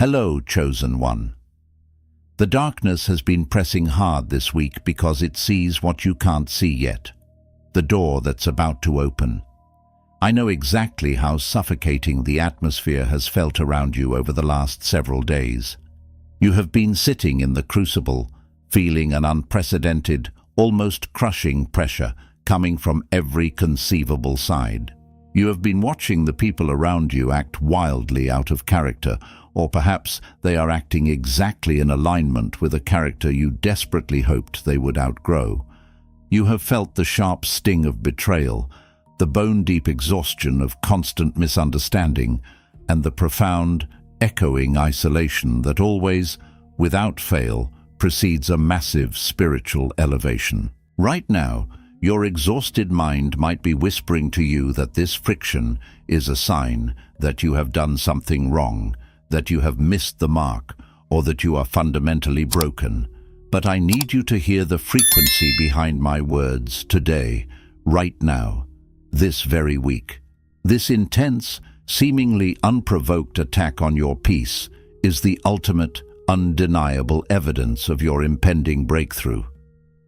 Hello, chosen one. The darkness has been pressing hard this week because it sees what you can't see yet. The door that's about to open. I know exactly how suffocating the atmosphere has felt around you over the last several days. You have been sitting in the crucible, feeling an unprecedented, almost crushing pressure coming from every conceivable side. You have been watching the people around you act wildly out of character, or perhaps they are acting exactly in alignment with a character you desperately hoped they would outgrow. You have felt the sharp sting of betrayal, the bone-deep exhaustion of constant misunderstanding, and the profound, echoing isolation that always, without fail, precedes a massive spiritual elevation. Right now, your exhausted mind might be whispering to you that this friction is a sign that you have done something wrong, that you have missed the mark, or that you are fundamentally broken. But I need you to hear the frequency behind my words today, right now, this very week. This intense, seemingly unprovoked attack on your peace is the ultimate, undeniable evidence of your impending breakthrough.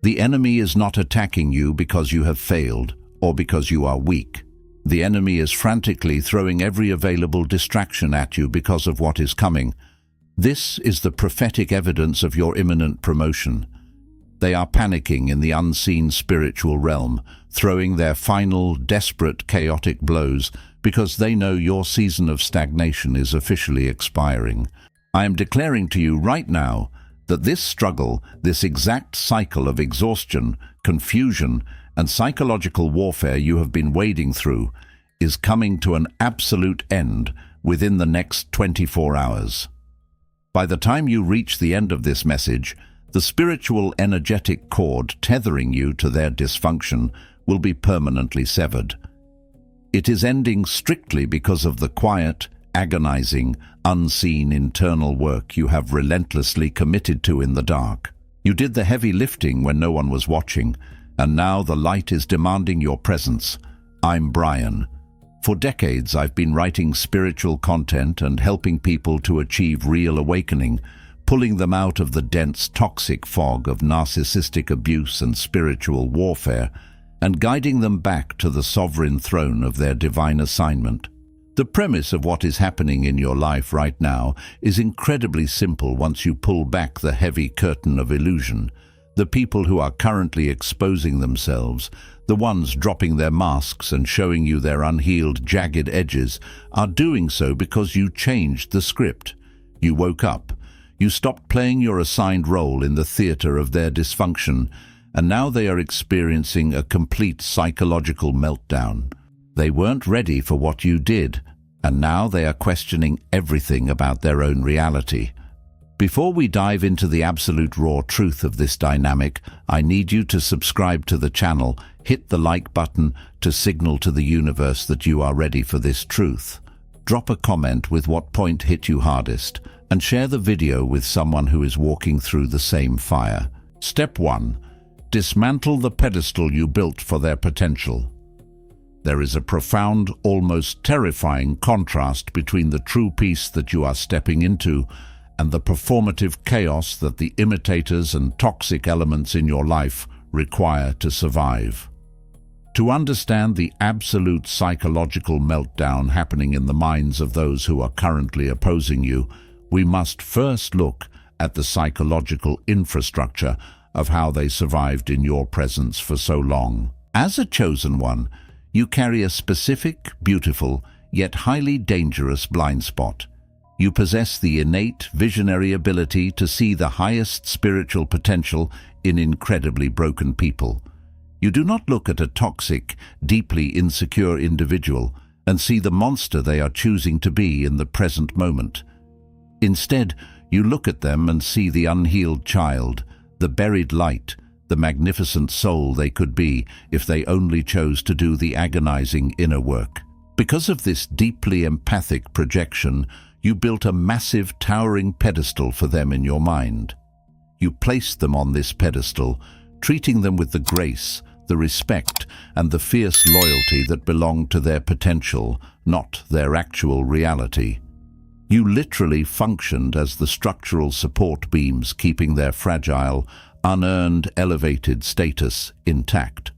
The enemy is not attacking you because you have failed or because you are weak. The enemy is frantically throwing every available distraction at you because of what is coming. This is the prophetic evidence of your imminent promotion. They are panicking in the unseen spiritual realm, throwing their final, desperate, chaotic blows because they know your season of stagnation is officially expiring. I am declaring to you right now that this struggle, this exact cycle of exhaustion, confusion, and psychological warfare you have been wading through is coming to an absolute end within the next 24 hours. By the time you reach the end of this message, the spiritual energetic cord tethering you to their dysfunction will be permanently severed. It is ending strictly because of the quiet, agonizing, unseen internal work you have relentlessly committed to in the dark. You did the heavy lifting when no one was watching, and now the light is demanding your presence. I'm Brian. For decades, I've been writing spiritual content and helping people to achieve real awakening, pulling them out of the dense, toxic fog of narcissistic abuse and spiritual warfare, and guiding them back to the sovereign throne of their divine assignment. The premise of what is happening in your life right now is incredibly simple once you pull back the heavy curtain of illusion. The people who are currently exposing themselves, the ones dropping their masks and showing you their unhealed, jagged edges, are doing so because you changed the script. You woke up. You stopped playing your assigned role in the theater of their dysfunction, and now they are experiencing a complete psychological meltdown. They weren't ready for what you did, and now they are questioning everything about their own reality. Before we dive into the absolute raw truth of this dynamic, I need you to subscribe to the channel, hit the like button to signal to the universe that you are ready for this truth. Drop a comment with what point hit you hardest, and share the video with someone who is walking through the same fire. Step 1. Dismantle the pedestal you built for their potential. There is a profound, almost terrifying contrast between the true peace that you are stepping into and the performative chaos that the imitators and toxic elements in your life require to survive. To understand the absolute psychological meltdown happening in the minds of those who are currently opposing you, we must first look at the psychological infrastructure of how they survived in your presence for so long. As a chosen one, you carry a specific, beautiful, yet highly dangerous blind spot. You possess the innate, visionary ability to see the highest spiritual potential in incredibly broken people. You do not look at a toxic, deeply insecure individual and see the monster they are choosing to be in the present moment. Instead, you look at them and see the unhealed child, the buried light, the magnificent soul they could be if they only chose to do the agonizing inner work. Because of this deeply empathic projection, you built a massive, towering pedestal for them in your mind. You placed them on this pedestal, treating them with the grace, the respect, and the fierce loyalty that belonged to their potential, not their actual reality. You literally functioned as the structural support beams keeping their fragile, unearned, elevated status intact.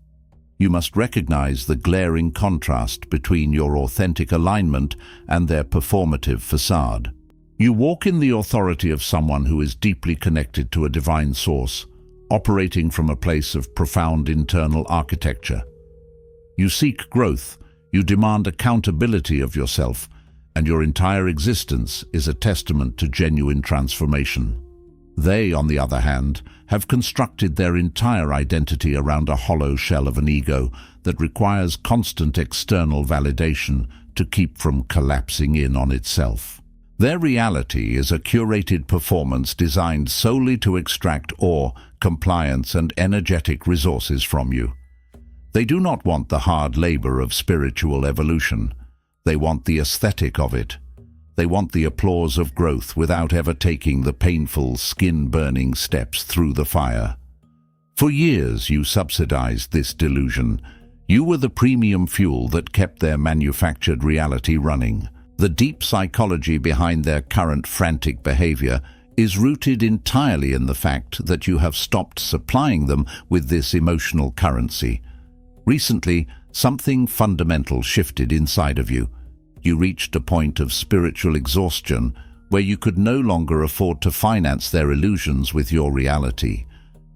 You must recognize the glaring contrast between your authentic alignment and their performative facade. You walk in the authority of someone who is deeply connected to a divine source, operating from a place of profound internal architecture. You seek growth, you demand accountability of yourself, and your entire existence is a testament to genuine transformation. They, on the other hand, have constructed their entire identity around a hollow shell of an ego that requires constant external validation to keep from collapsing in on itself. Their reality is a curated performance designed solely to extract awe, compliance, and energetic resources from you. They do not want the hard labor of spiritual evolution. They want the aesthetic of it. They want the applause of growth without ever taking the painful, skin-burning steps through the fire. For years you subsidized this delusion. You were the premium fuel that kept their manufactured reality running. The deep psychology behind their current frantic behavior is rooted entirely in the fact that you have stopped supplying them with this emotional currency. Recently, something fundamental shifted inside of you. You reached a point of spiritual exhaustion where you could no longer afford to finance their illusions with your reality.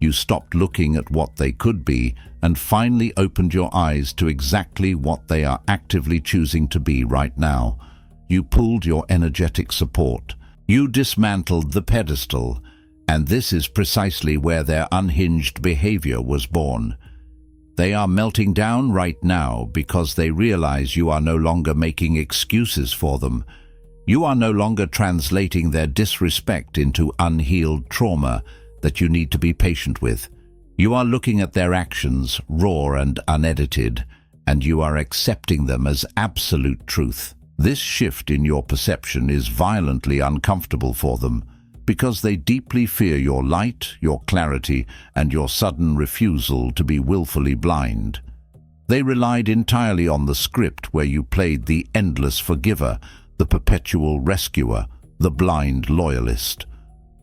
You stopped looking at what they could be and finally opened your eyes to exactly what they are actively choosing to be right now. You pulled your energetic support. You dismantled the pedestal, and this is precisely where their unhinged behavior was born. They are melting down right now because they realize you are no longer making excuses for them. You are no longer translating their disrespect into unhealed trauma that you need to be patient with. You are looking at their actions, raw and unedited, and you are accepting them as absolute truth. This shift in your perception is violently uncomfortable for them, because they deeply fear your light, your clarity, and your sudden refusal to be willfully blind. They relied entirely on the script where you played the endless forgiver, the perpetual rescuer, the blind loyalist.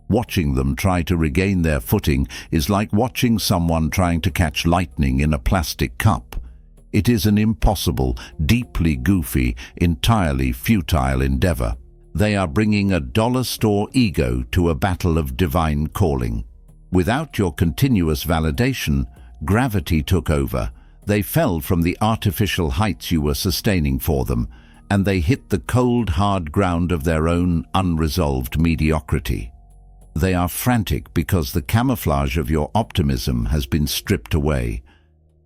Watching them try to regain their footing is like watching someone trying to catch lightning in a plastic cup. It is an impossible, deeply goofy, entirely futile endeavor. They are bringing a dollar store ego to a battle of divine calling. Without your continuous validation, gravity took over. They fell from the artificial heights you were sustaining for them, and they hit the cold, hard ground of their own unresolved mediocrity. They are frantic because the camouflage of your optimism has been stripped away.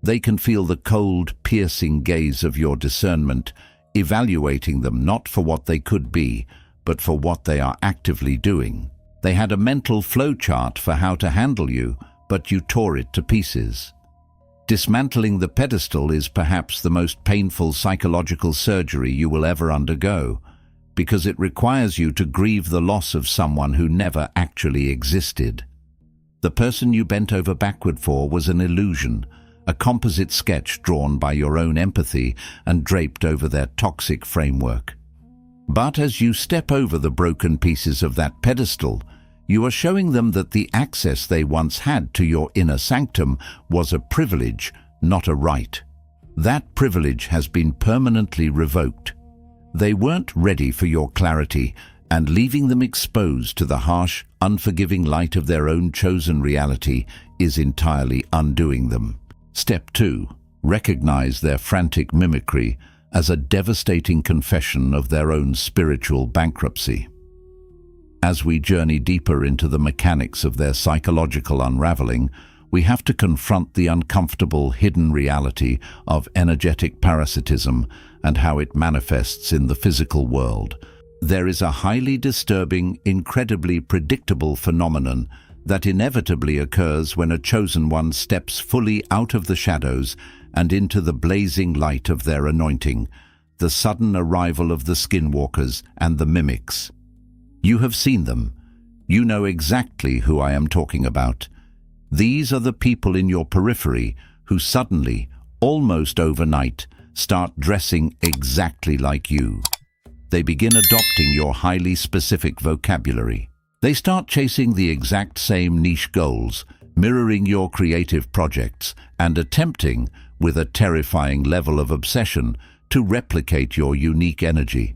They can feel the cold, piercing gaze of your discernment, evaluating them not for what they could be, but for what they are actively doing. They had a mental flowchart for how to handle you, but you tore it to pieces. Dismantling the pedestal is perhaps the most painful psychological surgery you will ever undergo, because it requires you to grieve the loss of someone who never actually existed. The person you bent over backward for was an illusion, a composite sketch drawn by your own empathy and draped over their toxic framework. But as you step over the broken pieces of that pedestal, you are showing them that the access they once had to your inner sanctum was a privilege, not a right. That privilege has been permanently revoked. They weren't ready for your clarity, and leaving them exposed to the harsh, unforgiving light of their own chosen reality is entirely undoing them. Step 2. Recognize their frantic mimicry as a devastating confession of their own spiritual bankruptcy. As we journey deeper into the mechanics of their psychological unraveling, we have to confront the uncomfortable hidden reality of energetic parasitism and how it manifests in the physical world. There is a highly disturbing, incredibly predictable phenomenon that inevitably occurs when a chosen one steps fully out of the shadows and into the blazing light of their anointing, the sudden arrival of the skinwalkers and the mimics. You have seen them. You know exactly who I am talking about. These are the people in your periphery who suddenly, almost overnight, start dressing exactly like you. they begin adopting your highly specific vocabulary. They start chasing the exact same niche goals, mirroring your creative projects, and attempting, with a terrifying level of obsession, to replicate your unique energy.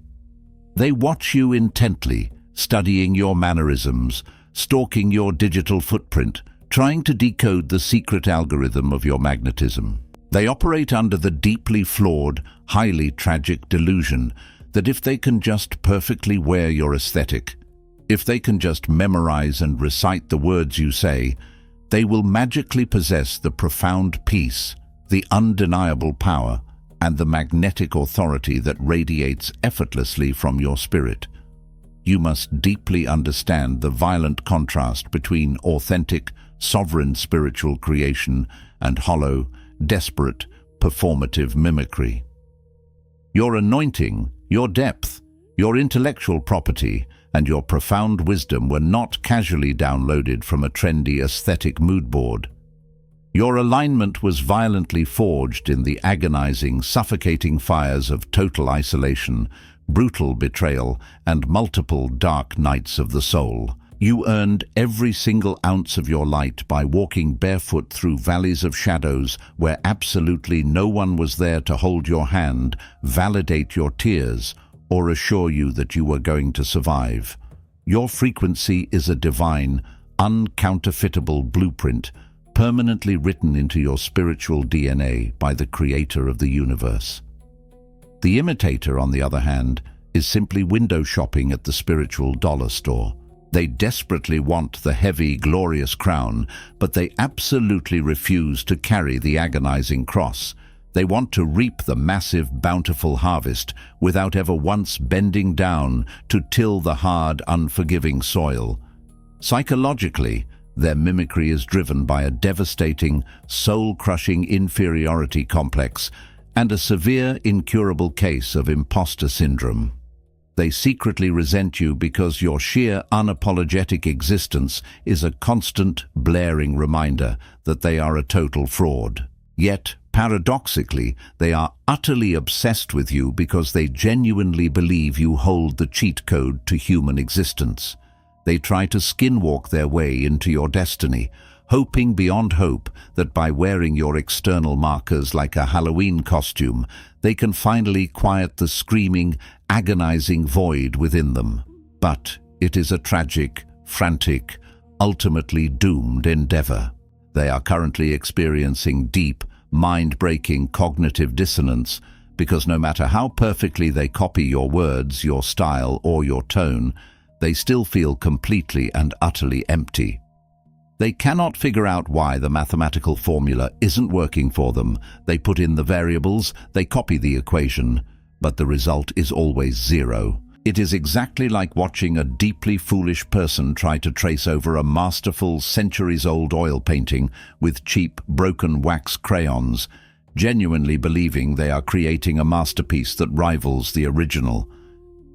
They watch you intently, studying your mannerisms, stalking your digital footprint, trying to decode the secret algorithm of your magnetism. They operate under the deeply flawed, highly tragic delusion that if they can just perfectly wear your aesthetic, if they can just memorize and recite the words you say, they will magically possess the profound peace, the undeniable power, and the magnetic authority that radiates effortlessly from your spirit. You must deeply understand the violent contrast between authentic, sovereign spiritual creation and hollow, desperate, performative mimicry. Your anointing, your depth, your intellectual property, and your profound wisdom were not casually downloaded from a trendy aesthetic mood board. Your alignment was violently forged in the agonizing, suffocating fires of total isolation, brutal betrayal, and multiple dark nights of the soul. You earned every single ounce of your light by walking barefoot through valleys of shadows where absolutely no one was there to hold your hand, validate your tears, or assure you that you were going to survive. Your frequency is a divine, uncounterfeitable blueprint, permanently written into your spiritual DNA by the creator of the universe. The imitator, on the other hand, is simply window shopping at the spiritual dollar store. They desperately want the heavy, glorious crown, but they absolutely refuse to carry the agonizing cross. They want to reap the massive, bountiful harvest without ever once bending down to till the hard, unforgiving soil. Psychologically, their mimicry is driven by a devastating, soul-crushing inferiority complex and a severe, incurable case of imposter syndrome. They secretly resent you because your sheer, unapologetic existence is a constant, blaring reminder that they are a total fraud. Yet, paradoxically, they are utterly obsessed with you because they genuinely believe you hold the cheat code to human existence. They try to skinwalk their way into your destiny, hoping beyond hope that by wearing your external markers like a Halloween costume, they can finally quiet the screaming, agonizing void within them. But it is a tragic, frantic, ultimately doomed endeavor. They are currently experiencing deep, mind-breaking cognitive dissonance because no matter how perfectly they copy your words, your style, or your tone, they still feel completely and utterly empty. They cannot figure out why the mathematical formula isn't working for them. They put in the variables, they copy the equation, but the result is always zero. It is exactly like watching a deeply foolish person try to trace over a masterful, centuries-old oil painting with cheap, broken wax crayons, genuinely believing they are creating a masterpiece that rivals the original.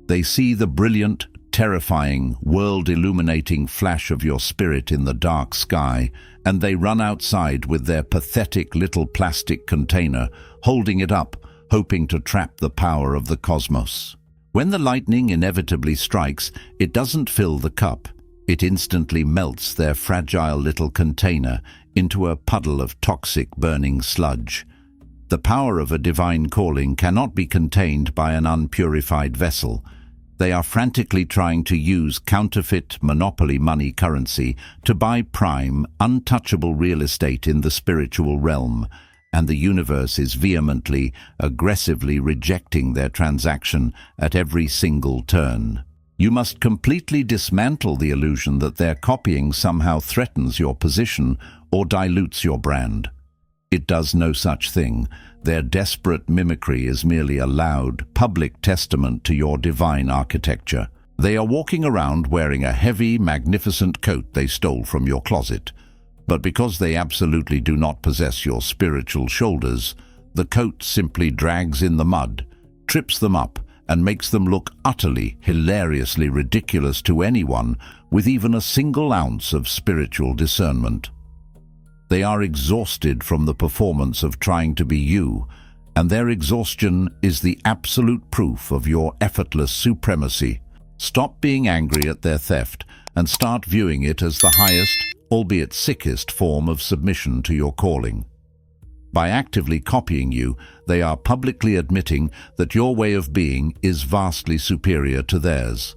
They see the brilliant, terrifying, world-illuminating flash of your spirit in the dark sky, and they run outside with their pathetic little plastic container, holding it up, hoping to trap the power of the cosmos. When the lightning inevitably strikes, it doesn't fill the cup. It instantly melts their fragile little container into a puddle of toxic, burning sludge. The power of a divine calling cannot be contained by an unpurified vessel. They are frantically trying to use counterfeit monopoly money currency to buy prime, untouchable real estate in the spiritual realm, and the universe is vehemently, aggressively rejecting their transaction at every single turn. You must completely dismantle the illusion that their copying somehow threatens your position or dilutes your brand. It does no such thing. Their desperate mimicry is merely a loud, public testament to your divine architecture. They are walking around wearing a heavy, magnificent coat they stole from your closet. But because they absolutely do not possess your spiritual shoulders, the coat simply drags in the mud, trips them up, and makes them look utterly, hilariously ridiculous to anyone with even a single ounce of spiritual discernment. They are exhausted from the performance of trying to be you, and their exhaustion is the absolute proof of your effortless supremacy. Stop being angry at their theft and start viewing it as the highest, albeit sickest, form of submission to your calling. By actively copying you, they are publicly admitting that your way of being is vastly superior to theirs.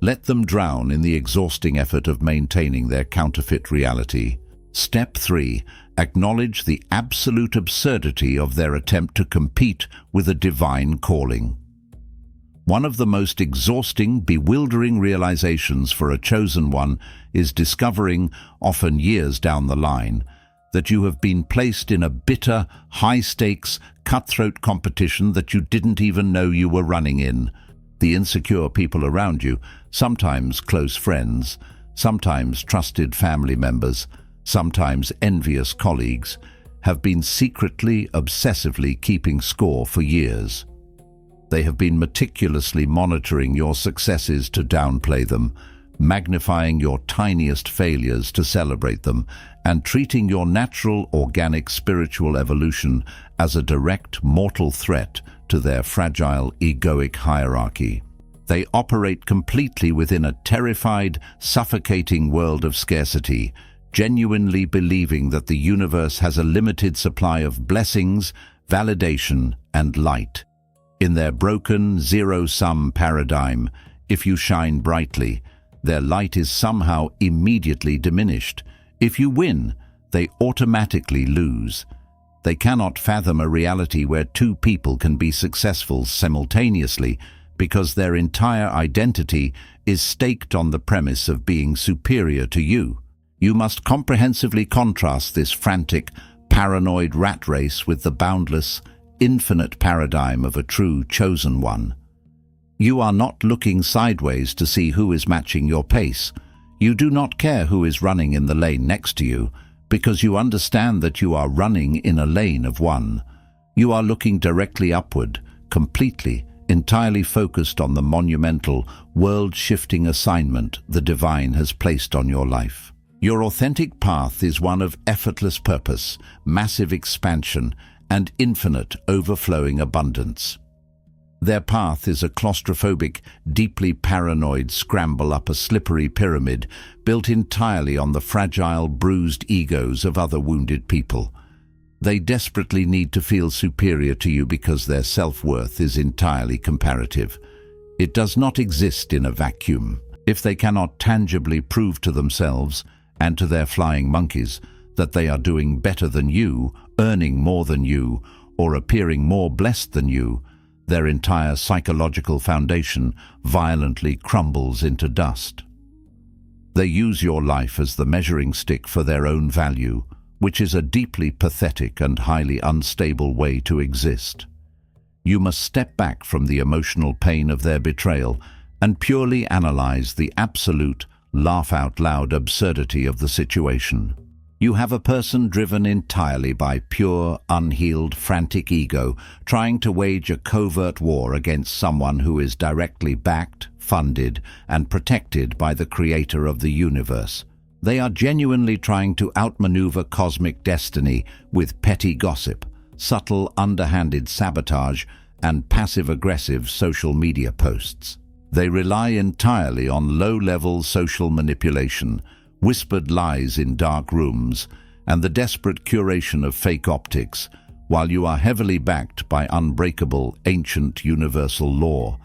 Let them drown in the exhausting effort of maintaining their counterfeit reality. Step 3. Acknowledge the absolute absurdity of their attempt to compete with a divine calling. One of the most exhausting, bewildering realizations for a chosen one is discovering, often years down the line, that you have been placed in a bitter, high-stakes, cutthroat competition that you didn't even know you were running in. The insecure people around you, sometimes close friends, sometimes trusted family members, sometimes envious colleagues, have been secretly, obsessively keeping score for years. They have been meticulously monitoring your successes to downplay them, magnifying your tiniest failures to celebrate them, and treating your natural, organic spiritual evolution as a direct mortal threat to their fragile, egoic hierarchy. They operate completely within a terrified, suffocating world of scarcity, genuinely believing that the universe has a limited supply of blessings, validation, and light. In their broken, zero-sum paradigm, if you shine brightly, their light is somehow immediately diminished. If you win, they automatically lose. They cannot fathom a reality where two people can be successful simultaneously because their entire identity is staked on the premise of being superior to you. You must comprehensively contrast this frantic, paranoid rat race with the boundless, infinite paradigm of a true chosen one. You are not looking sideways to see who is matching your pace. You do not care who is running in the lane next to you, because you understand that you are running in a lane of one. You are looking directly upward, completely, entirely focused on the monumental, world-shifting assignment the divine has placed on your life. Your authentic path is one of effortless purpose, massive expansion, and infinite, overflowing abundance. Their path is a claustrophobic, deeply paranoid scramble up a slippery pyramid built entirely on the fragile, bruised egos of other wounded people. They desperately need to feel superior to you because their self-worth is entirely comparative. It does not exist in a vacuum. If they cannot tangibly prove to themselves and to their flying monkeys that they are doing better than you, earning more than you, or appearing more blessed than you, their entire psychological foundation violently crumbles into dust. They use your life as the measuring stick for their own value, which is a deeply pathetic and highly unstable way to exist. You must step back from the emotional pain of their betrayal and purely analyze the absolute, laugh-out-loud absurdity of the situation. You have a person driven entirely by pure, unhealed, frantic ego, trying to wage a covert war against someone who is directly backed, funded, and protected by the creator of the universe. They are genuinely trying to outmaneuver cosmic destiny with petty gossip, subtle, underhanded sabotage, and passive-aggressive social media posts. They rely entirely on low-level social manipulation, whispered lies in dark rooms, and the desperate curation of fake optics, while you are heavily backed by unbreakable, ancient universal law.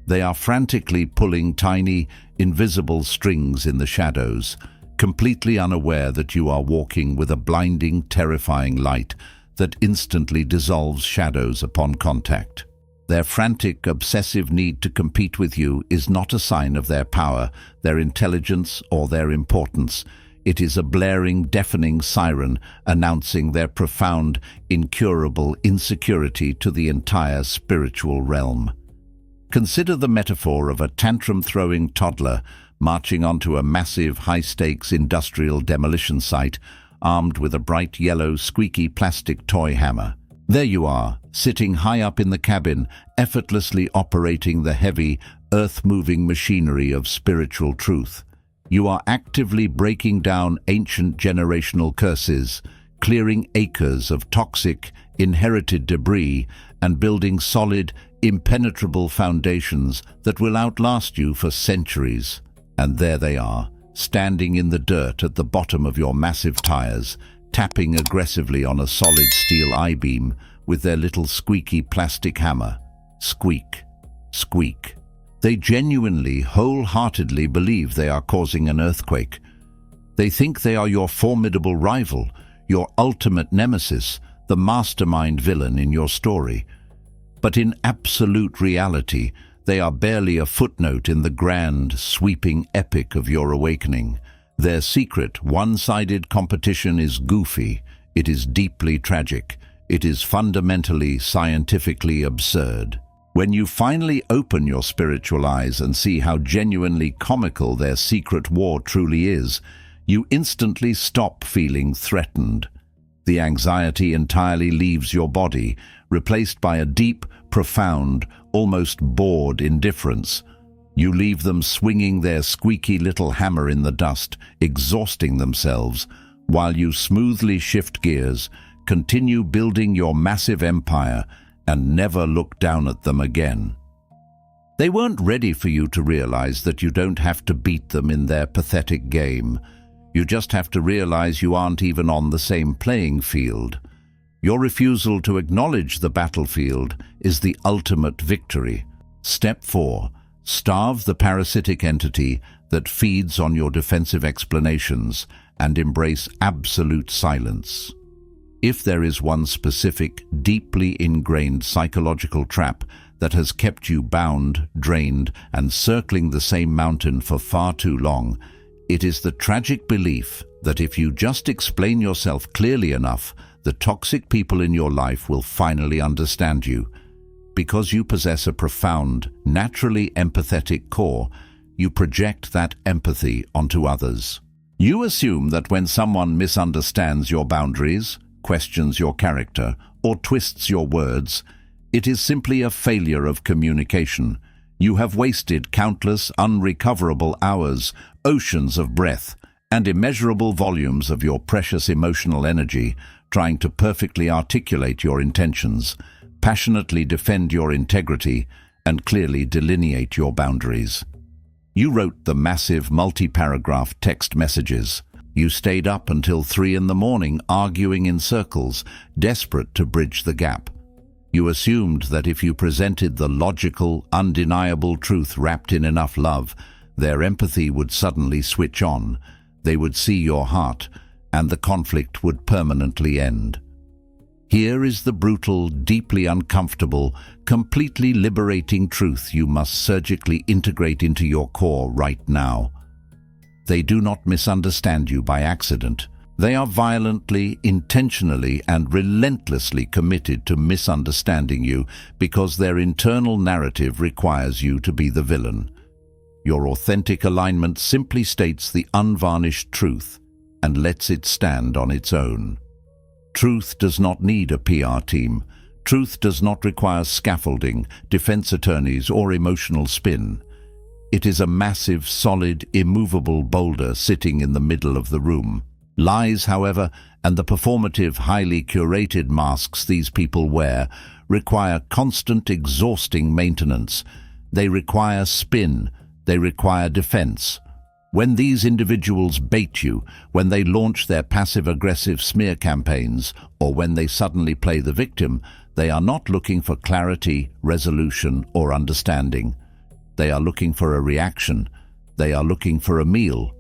They are frantically pulling tiny, invisible strings in the shadows, completely unaware that you are walking with a blinding, terrifying light that instantly dissolves shadows upon contact. Their frantic, obsessive need to compete with you is not a sign of their power, their intelligence, or their importance. It is a blaring, deafening siren announcing their profound, incurable insecurity to the entire spiritual realm. Consider the metaphor of a tantrum-throwing toddler marching onto a massive, high-stakes industrial demolition site armed with a bright yellow, squeaky plastic toy hammer. There you are, sitting high up in the cabin, effortlessly operating the heavy, earth-moving machinery of spiritual truth. You are actively breaking down ancient generational curses, clearing acres of toxic, inherited debris and building solid, impenetrable foundations that will outlast you for centuries. And there they are, standing in the dirt at the bottom of your massive tires, tapping aggressively on a solid steel I-beam with their little squeaky plastic hammer. Squeak, squeak. They genuinely, wholeheartedly believe they are causing an earthquake. They think they are your formidable rival, your ultimate nemesis, the mastermind villain in your story. But in absolute reality, they are barely a footnote in the grand, sweeping epic of your awakening. Their secret, one-sided competition is goofy, it is deeply tragic, it is fundamentally, scientifically absurd. When you finally open your spiritual eyes and see how genuinely comical their secret war truly is, you instantly stop feeling threatened. The anxiety entirely leaves your body, replaced by a deep, profound, almost bored indifference. You leave them swinging their squeaky little hammer in the dust, exhausting themselves, while you smoothly shift gears, continue building your massive empire, and never look down at them again. They weren't ready for you to realize that you don't have to beat them in their pathetic game. You just have to realize you aren't even on the same playing field. Your refusal to acknowledge the battlefield is the ultimate victory. Step 4. Starve the parasitic entity that feeds on your defensive explanations and embrace absolute silence. If there is one specific, deeply ingrained psychological trap that has kept you bound, drained, and circling the same mountain for far too long, it is the tragic belief that if you just explain yourself clearly enough, the toxic people in your life will finally understand you. Because you possess a profound, naturally empathetic core, you project that empathy onto others. You assume that when someone misunderstands your boundaries, questions your character, or twists your words, it is simply a failure of communication. You have wasted countless unrecoverable hours, oceans of breath, and immeasurable volumes of your precious emotional energy trying to perfectly articulate your intentions, passionately defend your integrity, and clearly delineate your boundaries. You wrote the massive multi-paragraph text messages. You stayed up until 3 in the morning arguing in circles, desperate to bridge the gap. You assumed that if you presented the logical, undeniable truth wrapped in enough love, their empathy would suddenly switch on, they would see your heart, and the conflict would permanently end. Here is the brutal, deeply uncomfortable, completely liberating truth you must surgically integrate into your core right now. They do not misunderstand you by accident. They are violently, intentionally, and relentlessly committed to misunderstanding you because their internal narrative requires you to be the villain. Your authentic alignment simply states the unvarnished truth and lets it stand on its own. Truth does not need a PR team. Truth does not require scaffolding, defense attorneys, or emotional spin. It is a massive, solid, immovable boulder sitting in the middle of the room. Lies, however, and the performative, highly curated masks these people wear require constant, exhausting maintenance. They require spin. They require defense. When these individuals bait you, when they launch their passive-aggressive smear campaigns, or when they suddenly play the victim, they are not looking for clarity, resolution, or understanding. They are looking for a reaction. They are looking for a meal.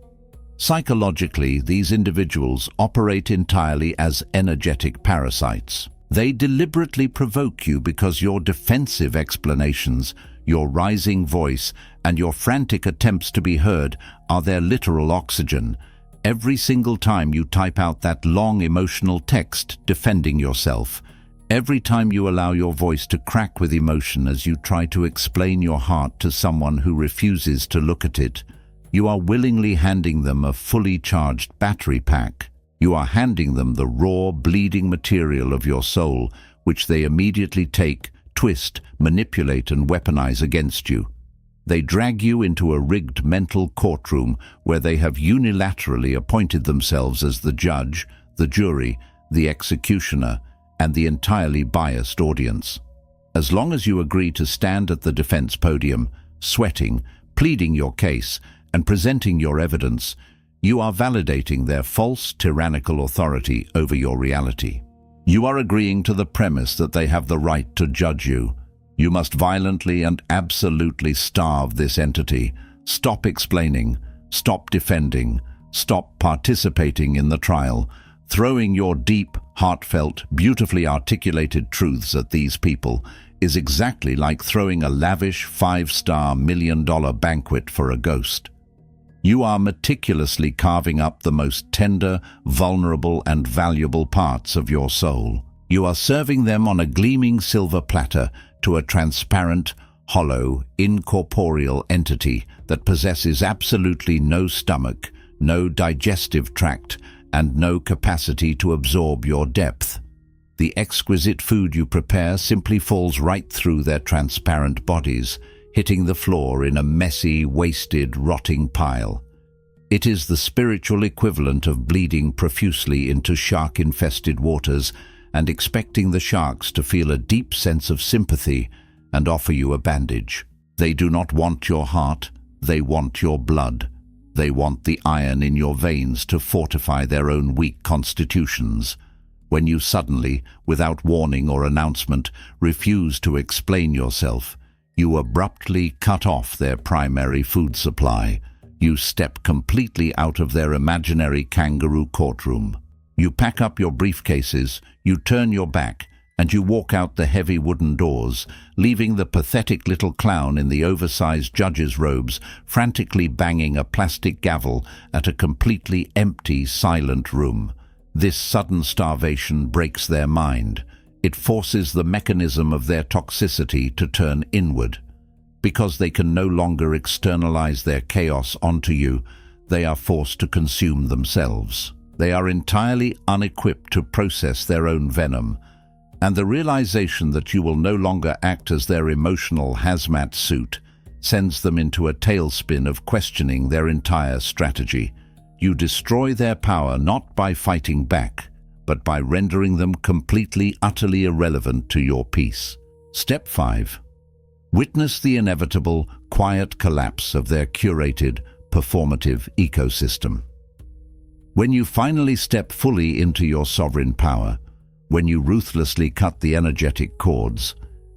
Psychologically, these individuals operate entirely as energetic parasites. They deliberately provoke you because your defensive explanations, your rising voice, and your frantic attempts to be heard are their literal oxygen. Every single time you type out that long emotional text defending yourself, every time you allow your voice to crack with emotion as you try to explain your heart to someone who refuses to look at it, you are willingly handing them a fully charged battery pack. You are handing them the raw, bleeding material of your soul, which they immediately take, twist, manipulate, and weaponize against you. They drag you into a rigged mental courtroom where they have unilaterally appointed themselves as the judge, the jury, the executioner, and the entirely biased audience. As long as you agree to stand at the defense podium, sweating, pleading your case, and presenting your evidence, you are validating their false, tyrannical authority over your reality. You are agreeing to the premise that they have the right to judge you. You must violently and absolutely starve this entity. Stop explaining, stop defending, stop participating in the trial, throwing your deep, heartfelt, beautifully articulated truths at these people is exactly like throwing a lavish 5-star million-dollar banquet for a ghost. You are meticulously carving up the most tender, vulnerable, and valuable parts of your soul. You are serving them on a gleaming silver platter to a transparent, hollow, incorporeal entity that possesses absolutely no stomach, no digestive tract, and no capacity to absorb your depth. The exquisite food you prepare simply falls right through their transparent bodies, hitting the floor in a messy, wasted, rotting pile. It is the spiritual equivalent of bleeding profusely into shark-infested waters and expecting the sharks to feel a deep sense of sympathy and offer you a bandage. They do not want your heart, they want your blood. They want the iron in your veins to fortify their own weak constitutions. When you suddenly, without warning or announcement, refuse to explain yourself, you abruptly cut off their primary food supply. You step completely out of their imaginary kangaroo courtroom. You pack up your briefcases, you turn your back, and you walk out the heavy wooden doors, leaving the pathetic little clown in the oversized judge's robes frantically banging a plastic gavel at a completely empty, silent room. This sudden starvation breaks their mind. It forces the mechanism of their toxicity to turn inward. Because they can no longer externalize their chaos onto you, they are forced to consume themselves. They are entirely unequipped to process their own venom, and the realization that you will no longer act as their emotional hazmat suit sends them into a tailspin of questioning their entire strategy. You destroy their power not by fighting back, but by rendering them completely, utterly irrelevant to your peace. Step 5. Witness the inevitable, quiet collapse of their curated, performative ecosystem. When you finally step fully into your sovereign power, when you ruthlessly cut the energetic cords,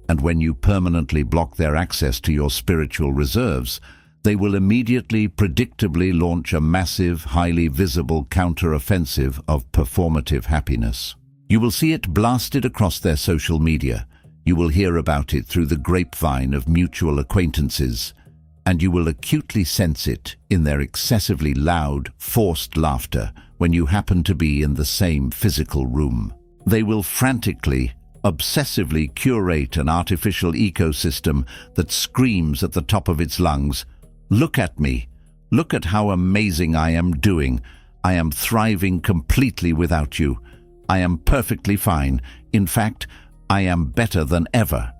and when you permanently block their access to your spiritual reserves, they will immediately, predictably launch a massive, highly visible counter-offensive of performative happiness. You will see it blasted across their social media. You will hear about it through the grapevine of mutual acquaintances, and you will acutely sense it in their excessively loud, forced laughter when you happen to be in the same physical room. They will frantically, obsessively curate an artificial ecosystem that screams at the top of its lungs, "Look at me. Look at how amazing I am doing. I am thriving completely without you. I am perfectly fine. In fact, I am better than ever."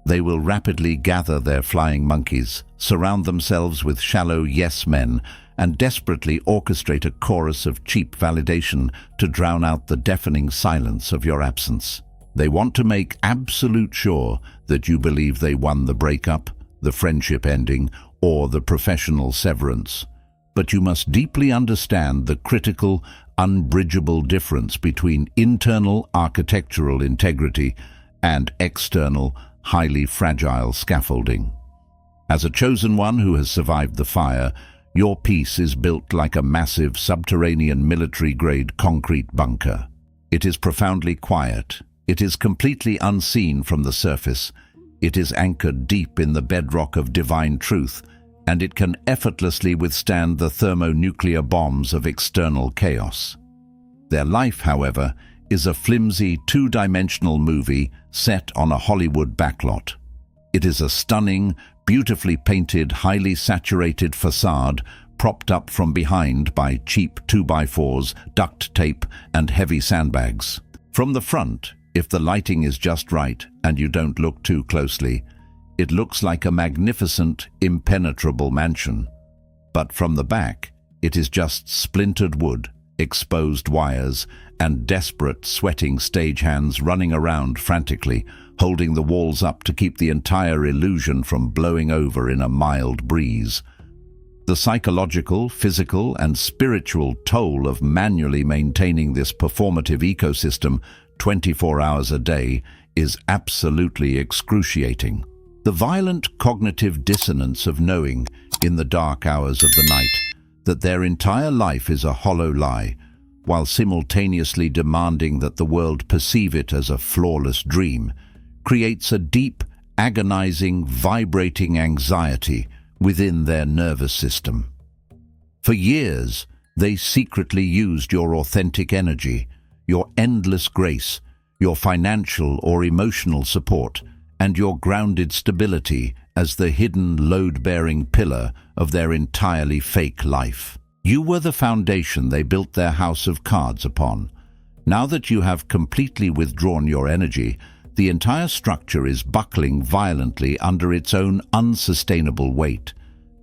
They will rapidly gather their flying monkeys, surround themselves with shallow yes men, and desperately orchestrate a chorus of cheap validation to drown out the deafening silence of your absence. They want to make absolute sure that you believe they won the breakup, the friendship ending, or the professional severance. But you must deeply understand the critical, unbridgeable difference between internal architectural integrity and external, highly fragile scaffolding. As a chosen one who has survived the fire, your peace is built like a massive subterranean military-grade concrete bunker. It is profoundly quiet. It is completely unseen from the surface. It is anchored deep in the bedrock of divine truth, and it can effortlessly withstand the thermonuclear bombs of external chaos. Their life, however, is a flimsy, two-dimensional movie set on a Hollywood backlot. It is a stunning, beautifully painted, highly saturated facade propped up from behind by cheap 2x4s, duct tape, and heavy sandbags. From the front, if the lighting is just right and you don't look too closely, it looks like a magnificent, impenetrable mansion. But from the back, it is just splintered wood, exposed wires, and desperate, sweating stagehands running around frantically, holding the walls up to keep the entire illusion from blowing over in a mild breeze. The psychological, physical, and spiritual toll of manually maintaining this performative ecosystem 24 hours a day is absolutely excruciating. The violent cognitive dissonance of knowing, in the dark hours of the night, that their entire life is a hollow lie, while simultaneously demanding that the world perceive it as a flawless dream, creates a deep, agonizing, vibrating anxiety within their nervous system. For years, they secretly used your authentic energy, your endless grace, your financial or emotional support, and your grounded stability as the hidden load-bearing pillar of their entirely fake life. You were the foundation they built their house of cards upon. Now that you have completely withdrawn your energy, the entire structure is buckling violently under its own unsustainable weight.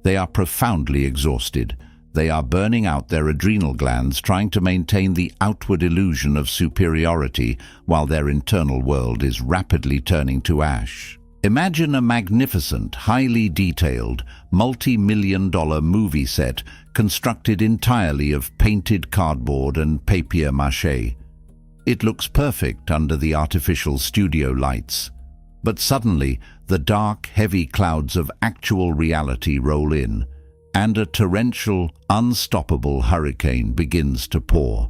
They are profoundly exhausted. They are burning out their adrenal glands trying to maintain the outward illusion of superiority while their internal world is rapidly turning to ash. Imagine a magnificent, highly detailed, multi-million-dollar movie set constructed entirely of painted cardboard and papier-mâché. It looks perfect under the artificial studio lights. But suddenly, the dark, heavy clouds of actual reality roll in, and a torrential, unstoppable hurricane begins to pour.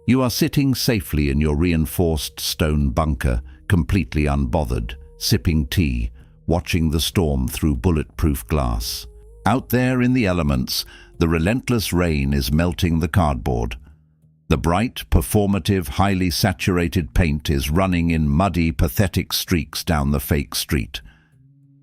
You are sitting safely in your reinforced stone bunker, completely unbothered, sipping tea, watching the storm through bulletproof glass. Out there in the elements, the relentless rain is melting the cardboard. The bright, performative, highly saturated paint is running in muddy, pathetic streaks down the fake street.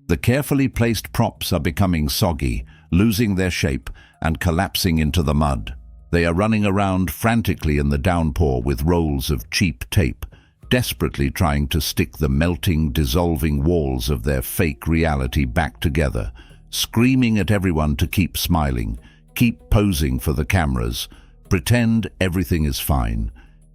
The carefully placed props are becoming soggy, losing their shape and collapsing into the mud. They are running around frantically in the downpour with rolls of cheap tape, desperately trying to stick the melting, dissolving walls of their fake reality back together, screaming at everyone to keep smiling, keep posing for the cameras, pretend everything is fine.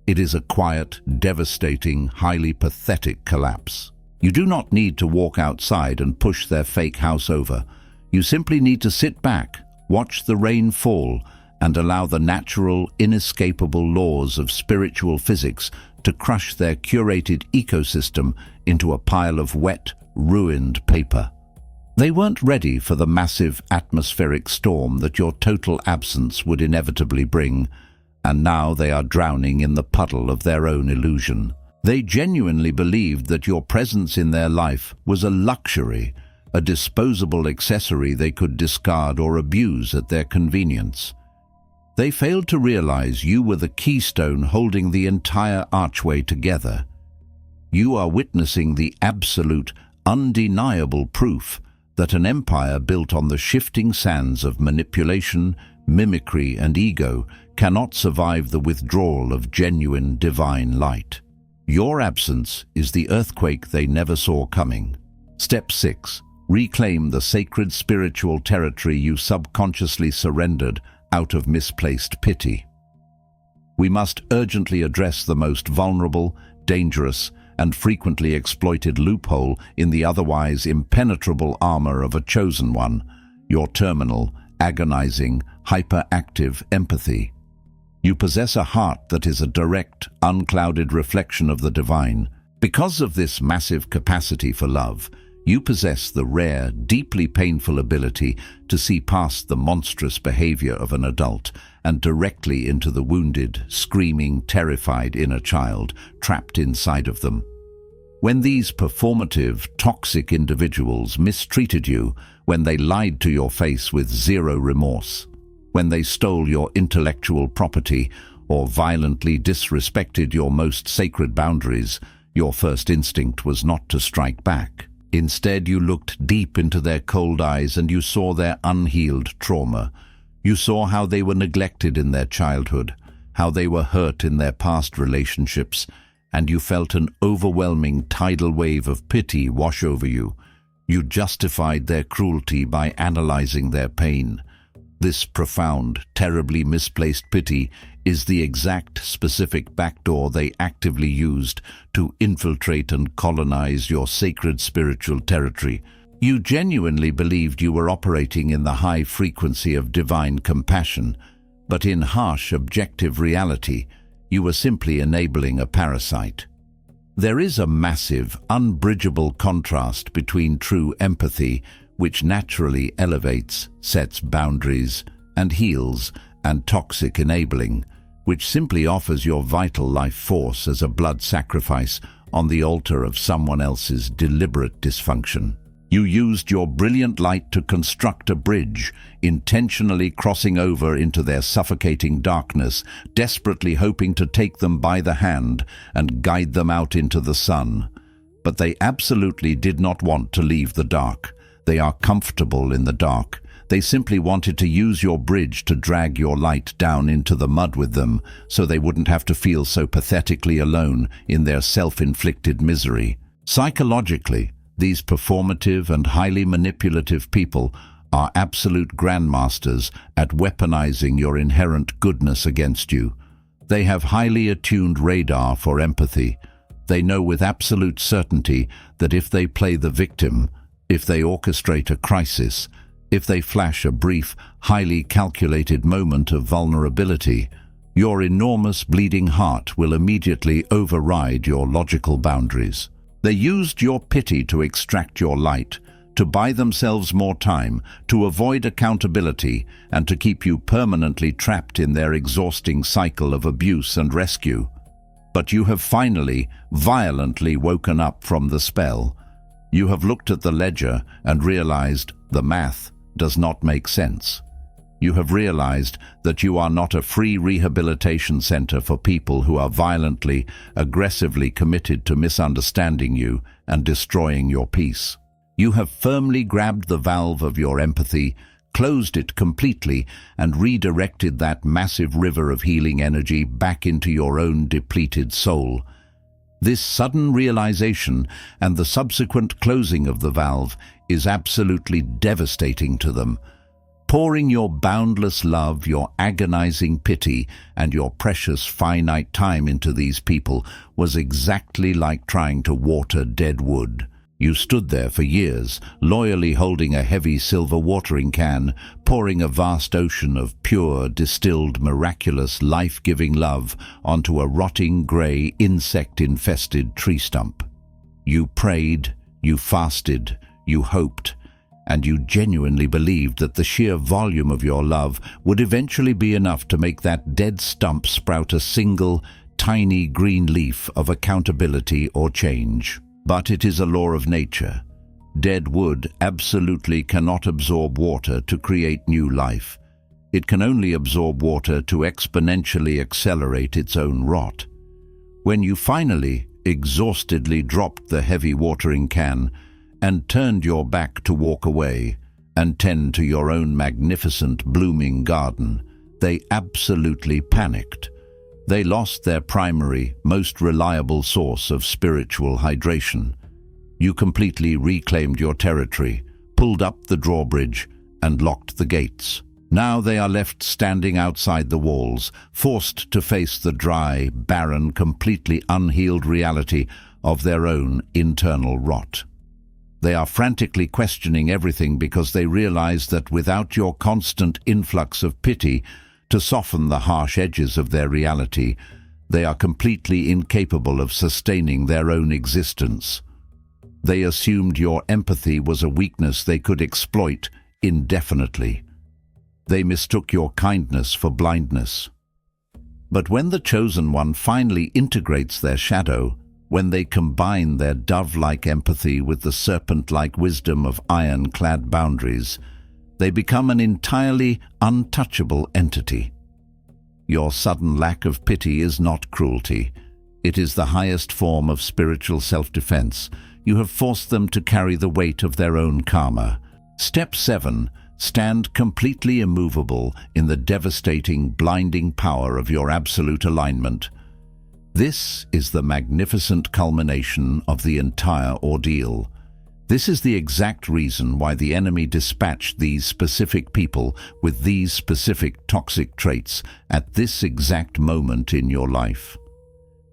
It is a quiet, devastating, highly pathetic collapse. You do not need to walk outside and push their fake house over. You simply need to sit back, watch the rain fall, and allow the natural, inescapable laws of spiritual physics to crush their curated ecosystem into a pile of wet, ruined paper. They weren't ready for the massive atmospheric storm that your total absence would inevitably bring, and now they are drowning in the puddle of their own illusion. They genuinely believed that your presence in their life was a luxury, a disposable accessory they could discard or abuse at their convenience. They failed to realize you were the keystone holding the entire archway together. You are witnessing the absolute, undeniable proof that an empire built on the shifting sands of manipulation, mimicry, and ego cannot survive the withdrawal of genuine divine light. Your absence is the earthquake they never saw coming. Step 6. Reclaim the sacred spiritual territory you subconsciously surrendered out of misplaced pity. We must urgently address the most vulnerable, dangerous, and frequently exploited loophole in the otherwise impenetrable armor of a chosen one, your terminal, agonizing, hyperactive empathy. You possess a heart that is a direct, unclouded reflection of the divine. Because of this massive capacity for love, you possess the rare, deeply painful ability to see past the monstrous behavior of an adult and directly into the wounded, screaming, terrified inner child trapped inside of them. When these performative, toxic individuals mistreated you, when they lied to your face with zero remorse, when they stole your intellectual property or violently disrespected your most sacred boundaries, your first instinct was not to strike back. Instead, you looked deep into their cold eyes and you saw their unhealed trauma. You saw how they were neglected in their childhood, how they were hurt in their past relationships, and you felt an overwhelming tidal wave of pity wash over you. You justified their cruelty by analyzing their pain. This profound, terribly misplaced pity is the exact specific backdoor they actively used to infiltrate and colonize your sacred spiritual territory. You genuinely believed you were operating in the high frequency of divine compassion, but in harsh objective reality, you were simply enabling a parasite. There is a massive, unbridgeable contrast between true empathy, which naturally elevates, sets boundaries, and heals, and toxic enabling, which simply offers your vital life force as a blood sacrifice on the altar of someone else's deliberate dysfunction. You used your brilliant light to construct a bridge, intentionally crossing over into their suffocating darkness, desperately hoping to take them by the hand and guide them out into the sun. But they absolutely did not want to leave the dark. They are comfortable in the dark. They simply wanted to use your bridge to drag your light down into the mud with them, so they wouldn't have to feel so pathetically alone in their self-inflicted misery. Psychologically, these performative and highly manipulative people are absolute grandmasters at weaponizing your inherent goodness against you. They have highly attuned radar for empathy. They know with absolute certainty that if they play the victim, if they orchestrate a crisis, if they flash a brief, highly calculated moment of vulnerability, your enormous bleeding heart will immediately override your logical boundaries. They used your pity to extract your light, to buy themselves more time, to avoid accountability, and to keep you permanently trapped in their exhausting cycle of abuse and rescue. But you have finally, violently woken up from the spell. You have looked at the ledger and realized the math does not make sense. You have realized that you are not a free rehabilitation center for people who are violently, aggressively committed to misunderstanding you and destroying your peace. You have firmly grabbed the valve of your empathy, closed it completely, and redirected that massive river of healing energy back into your own depleted soul. This sudden realization and the subsequent closing of the valve is absolutely devastating to them. Pouring your boundless love, your agonizing pity, and your precious finite time into these people was exactly like trying to water dead wood. You stood there for years, loyally holding a heavy silver watering can, pouring a vast ocean of pure, distilled, miraculous, life-giving love onto a rotting, grey, insect-infested tree stump. You prayed, you fasted, you hoped, and you genuinely believed that the sheer volume of your love would eventually be enough to make that dead stump sprout a single, tiny green leaf of accountability or change. But it is a law of nature. Dead wood absolutely cannot absorb water to create new life. It can only absorb water to exponentially accelerate its own rot. When you finally, exhaustedly dropped the heavy watering can and turned your back to walk away and tend to your own magnificent blooming garden, they absolutely panicked. They lost their primary, most reliable source of spiritual hydration. You completely reclaimed your territory, pulled up the drawbridge, and locked the gates. Now they are left standing outside the walls, forced to face the dry, barren, completely unhealed reality of their own internal rot. They are frantically questioning everything because they realize that without your constant influx of pity to soften the harsh edges of their reality, they are completely incapable of sustaining their own existence. They assumed your empathy was a weakness they could exploit indefinitely. They mistook your kindness for blindness. But when the Chosen One finally integrates their shadow, when they combine their dove-like empathy with the serpent-like wisdom of iron-clad boundaries, they become an entirely untouchable entity. Your sudden lack of pity is not cruelty. It is the highest form of spiritual self-defense. You have forced them to carry the weight of their own karma. Step 7. Stand completely immovable in the devastating, blinding power of your absolute alignment. This is the magnificent culmination of the entire ordeal. This is the exact reason why the enemy dispatched these specific people with these specific toxic traits at this exact moment in your life.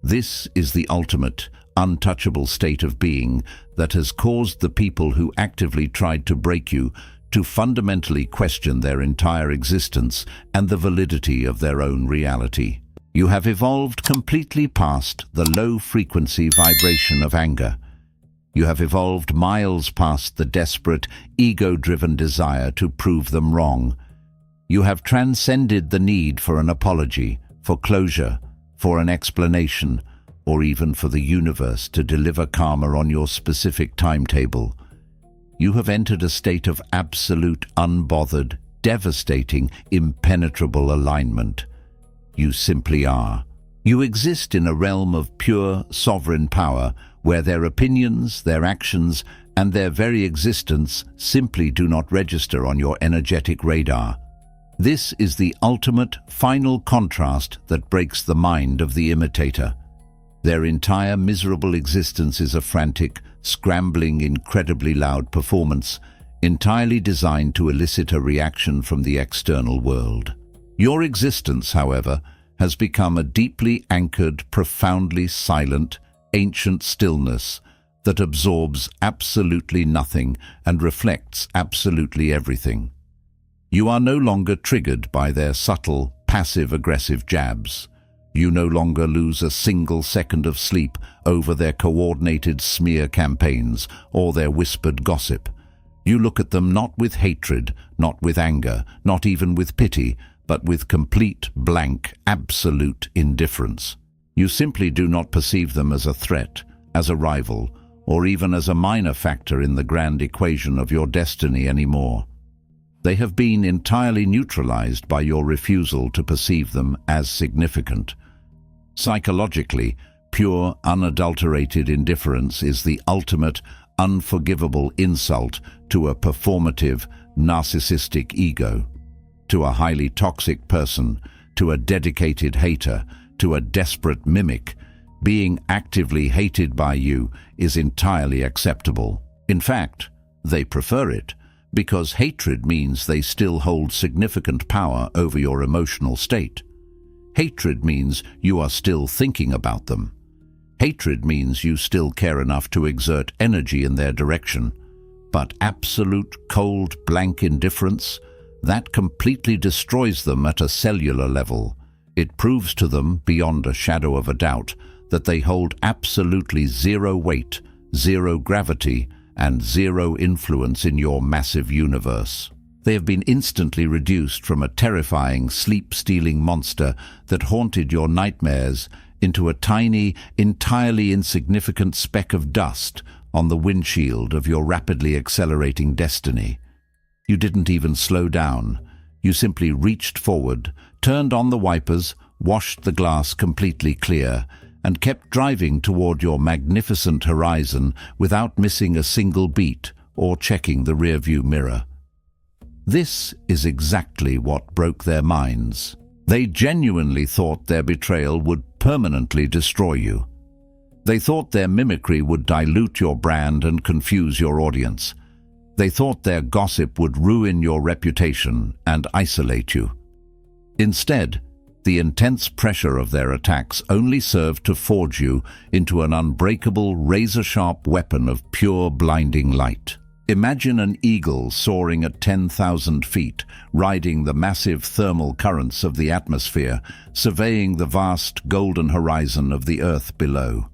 This is the ultimate, untouchable state of being that has caused the people who actively tried to break you to fundamentally question their entire existence and the validity of their own reality. You have evolved completely past the low-frequency vibration of anger. You have evolved miles past the desperate, ego-driven desire to prove them wrong. You have transcended the need for an apology, for closure, for an explanation, or even for the universe to deliver karma on your specific timetable. You have entered a state of absolute, unbothered, devastating, impenetrable alignment. You simply are. You exist in a realm of pure, sovereign power where their opinions, their actions, and their very existence simply do not register on your energetic radar. This is the ultimate, final contrast that breaks the mind of the imitator. Their entire miserable existence is a frantic, scrambling, incredibly loud performance, entirely designed to elicit a reaction from the external world. Your existence, however, has become a deeply anchored, profoundly silent, ancient stillness that absorbs absolutely nothing and reflects absolutely everything. You are no longer triggered by their subtle, passive-aggressive jabs. You no longer lose a single second of sleep over their coordinated smear campaigns or their whispered gossip. You look at them not with hatred, not with anger, not even with pity, but with complete, blank, absolute indifference. You simply do not perceive them as a threat, as a rival, or even as a minor factor in the grand equation of your destiny anymore. They have been entirely neutralized by your refusal to perceive them as significant. Psychologically, pure, unadulterated indifference is the ultimate, unforgivable insult to a performative, narcissistic ego, to a highly toxic person, to a dedicated hater, to a desperate mimic. Being actively hated by you is entirely acceptable. In fact, they prefer it, because hatred means they still hold significant power over your emotional state. Hatred means you are still thinking about them. Hatred means you still care enough to exert energy in their direction. But absolute, cold, blank indifference, that completely destroys them at a cellular level. It proves to them, beyond a shadow of a doubt, that they hold absolutely zero weight, zero gravity, and zero influence in your massive universe. They have been instantly reduced from a terrifying, sleep-stealing monster that haunted your nightmares into a tiny, entirely insignificant speck of dust on the windshield of your rapidly accelerating destiny. You didn't even slow down. You simply reached forward, turned on the wipers, washed the glass completely clear, and kept driving toward your magnificent horizon without missing a single beat or checking the rearview mirror. This is exactly what broke their minds. They genuinely thought their betrayal would permanently destroy you. They thought their mimicry would dilute your brand and confuse your audience. They thought their gossip would ruin your reputation and isolate you. Instead, the intense pressure of their attacks only served to forge you into an unbreakable, razor-sharp weapon of pure, blinding light. Imagine an eagle soaring at 10,000 feet, riding the massive thermal currents of the atmosphere, surveying the vast golden horizon of the earth below.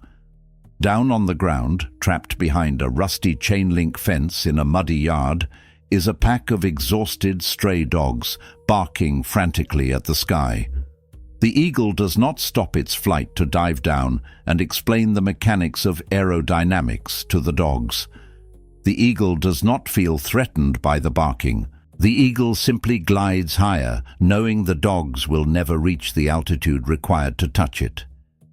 Down on the ground, trapped behind a rusty chain-link fence in a muddy yard, is a pack of exhausted stray dogs, barking frantically at the sky. The eagle does not stop its flight to dive down and explain the mechanics of aerodynamics to the dogs. The eagle does not feel threatened by the barking. The eagle simply glides higher, knowing the dogs will never reach the altitude required to touch it.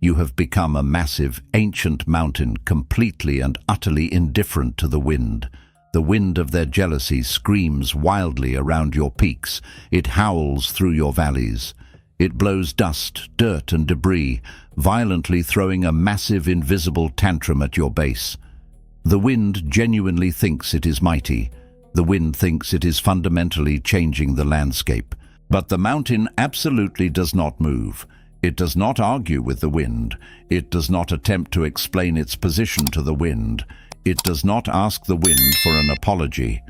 You have become a massive, ancient mountain, completely and utterly indifferent to the wind. The wind of their jealousy screams wildly around your peaks. It howls through your valleys. It blows dust, dirt, and debris, violently throwing a massive invisible tantrum at your base. The wind genuinely thinks it is mighty. The wind thinks it is fundamentally changing the landscape. But the mountain absolutely does not move. It does not argue with the wind. It does not attempt to explain its position to the wind. It does not ask the wind for an apology.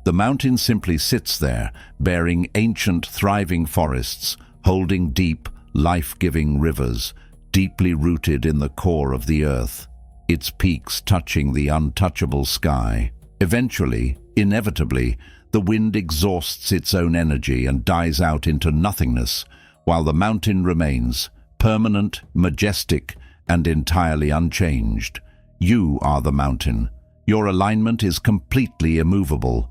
The mountain simply sits there, bearing ancient, thriving forests, holding deep, life-giving rivers, deeply rooted in the core of the earth, its peaks touching the untouchable sky. Eventually, inevitably, the wind exhausts its own energy and dies out into nothingness, while the mountain remains, permanent, majestic, and entirely unchanged. You are the mountain. Your alignment is completely immovable.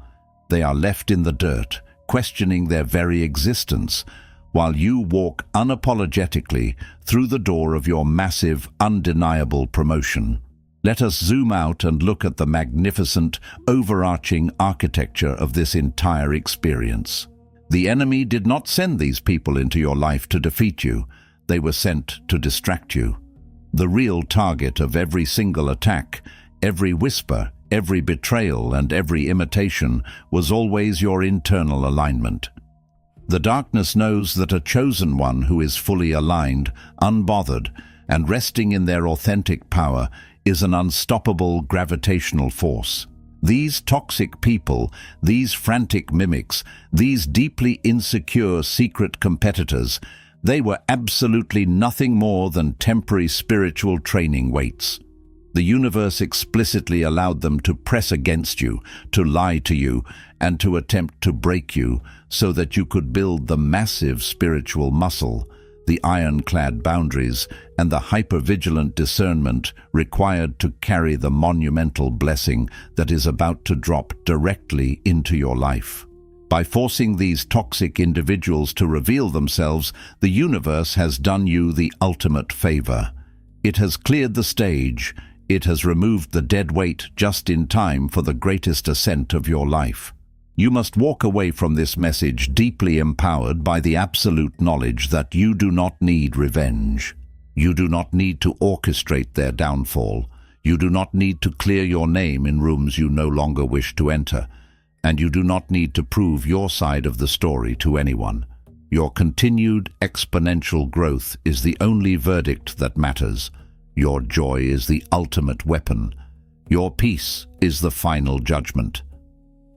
They are left in the dirt, questioning their very existence, while you walk unapologetically through the door of your massive, undeniable promotion. Let us zoom out and look at the magnificent, overarching architecture of this entire experience. The enemy did not send these people into your life to defeat you. They were sent to distract you. The real target of every single attack, every whisper, every betrayal, and every imitation was always your internal alignment. The darkness knows that a chosen one who is fully aligned, unbothered, and resting in their authentic power is an unstoppable gravitational force. These toxic people, these frantic mimics, these deeply insecure secret competitors, they were absolutely nothing more than temporary spiritual training weights. The universe explicitly allowed them to press against you, to lie to you, and to attempt to break you so that you could build the massive spiritual muscle, the ironclad boundaries, and the hypervigilant discernment required to carry the monumental blessing that is about to drop directly into your life. By forcing these toxic individuals to reveal themselves, the universe has done you the ultimate favor. It has cleared the stage. It has removed the dead weight just in time for the greatest ascent of your life. You must walk away from this message deeply empowered by the absolute knowledge that you do not need revenge. You do not need to orchestrate their downfall. You do not need to clear your name in rooms you no longer wish to enter. And you do not need to prove your side of the story to anyone. Your continued exponential growth is the only verdict that matters. Your joy is the ultimate weapon. Your peace is the final judgment.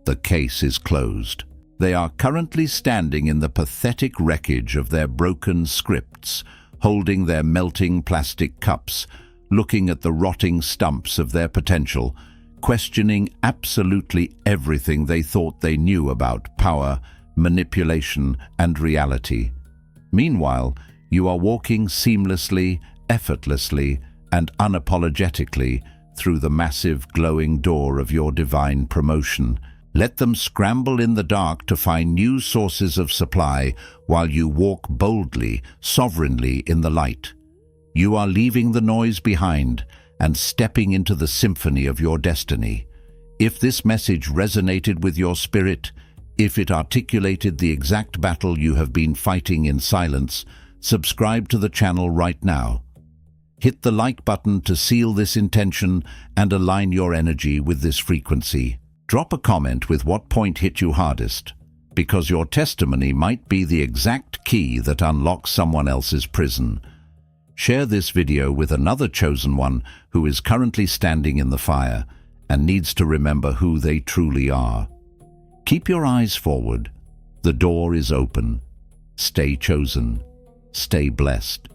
The case is closed. They are currently standing in the pathetic wreckage of their broken scripts, holding their melting plastic cups, looking at the rotting stumps of their potential, questioning absolutely everything they thought they knew about power, manipulation, and reality. Meanwhile, you are walking seamlessly, effortlessly, and unapologetically through the massive glowing door of your divine promotion. Let them scramble in the dark to find new sources of supply while you walk boldly, sovereignly in the light. You are leaving the noise behind and stepping into the symphony of your destiny. If this message resonated with your spirit, if it articulated the exact battle you have been fighting in silence, subscribe to the channel right now. Hit the like button to seal this intention and align your energy with this frequency. Drop a comment with what point hit you hardest, because your testimony might be the exact key that unlocks someone else's prison. Share this video with another chosen one who is currently standing in the fire and needs to remember who they truly are. Keep your eyes forward. The door is open. Stay chosen. Stay blessed.